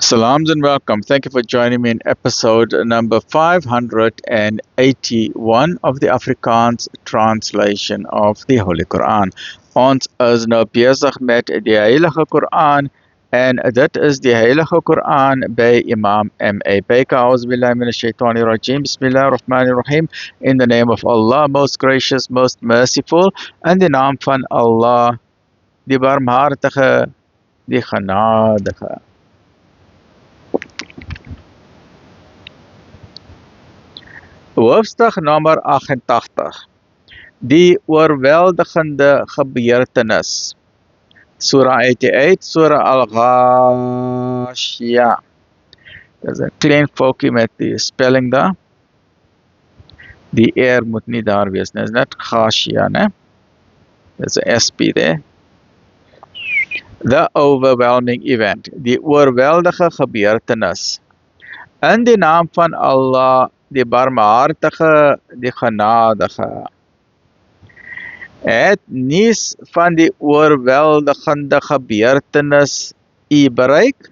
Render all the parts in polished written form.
Salams and welcome. Thank you for joining me in episode number 581 of the Afrikaans translation of the Holy Quran. Ons is nou besig met die Heilige Quran en dit is die Heilige Quran by Imam M.A. Baker. Auzubillahi minash shaitani rajim. Bismillahir Rahmanir Rahim. In the name of Allah, most gracious, most merciful, in die naam van Allah, die barmhartige, die genadige. Hoofstuk nommer 88. Die oorweldigende gebeurtenis. Surah 88, Surah Al-Ghashiyah. Dis 'n klein foutjie met die spelling daar. Die R moet nie daar wees nie. Dis net Ghashiyah, né? Dis 'n SP daar. The overwhelming event. Die oorweldige gebeurtenis. In die naam van Allah, die barmhartige, die genadige. Het nuus van die oorweldigende gebeurtenis u bereik?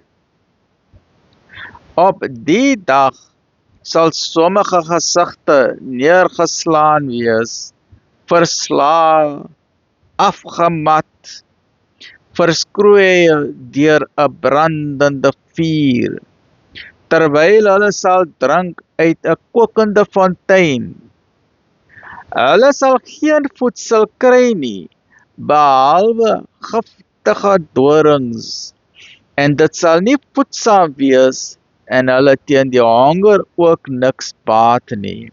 Op die dag sal sommige gesigte neergeslaan wees, verslae, afgemat, verskroei deur 'n brandende vuur, terwyl hulle sal drink uit 'n kokende fontein. Hulle sal geen voedsel kry nie, behalwe giftige dorings, en dit sal nie voedsaam wees, en hulle teen die honger ook niks baat nie.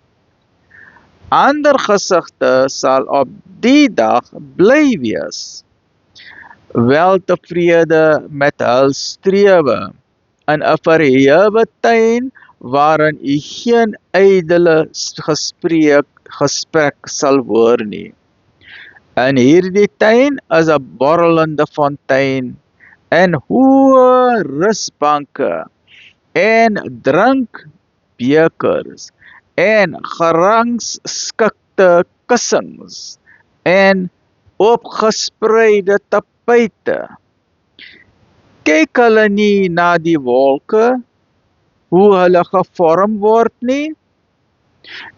Ander gesigte sal op die dag bly wees, weltevrede met hul strewe, in 'n verhewe tuin waarin u geen ydelle gesprek sal hoor nie. In hierdie tuin is 'n borrelende fontein en hoë rusbanke en drinkbekers en gerangskikte kussings en opgespreide tapyte. Kyk hulle nie na die wolke, hoe hulle gevorm word nie?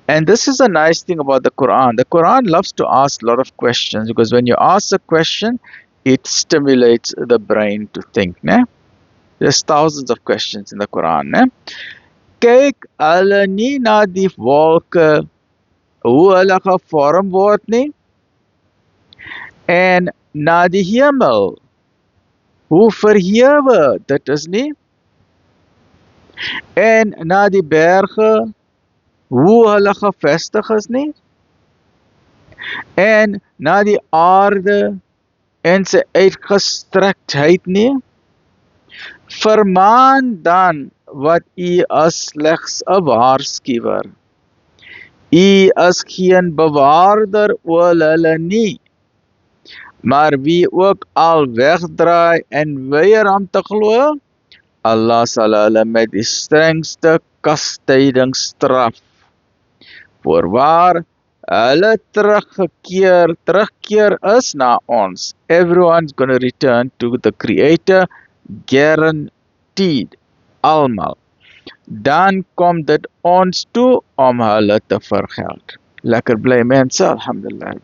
And this is a nice thing about the Quran. The Quran loves to ask a lot of questions, because when you ask a question, it stimulates the brain to think, né? There's thousands of questions in the Quran, né? Kyk hulle nie na die wolke, hoe hulle gevorm word nie? En na die hemel, hoe verhewe dit is nie? En na die berge, hoe hulle gevestig is nie? En na die aarde en sy uitgestrektheid nie? Vermaan dan wat u as slegs 'n waarskuwer. U is geen bewaarder oor hulle nie, maar wie ook al wegdraai en weier om te glo, Allah sal hulle met die strengste kastyding straf. Voorwaar, hulle terugkeer is na ons. Everyone's going to return to the Creator, guaranteed, almal. Dan kom dit ons toe om hulle te vergeld. Lekker bly mense, alhamdulillah.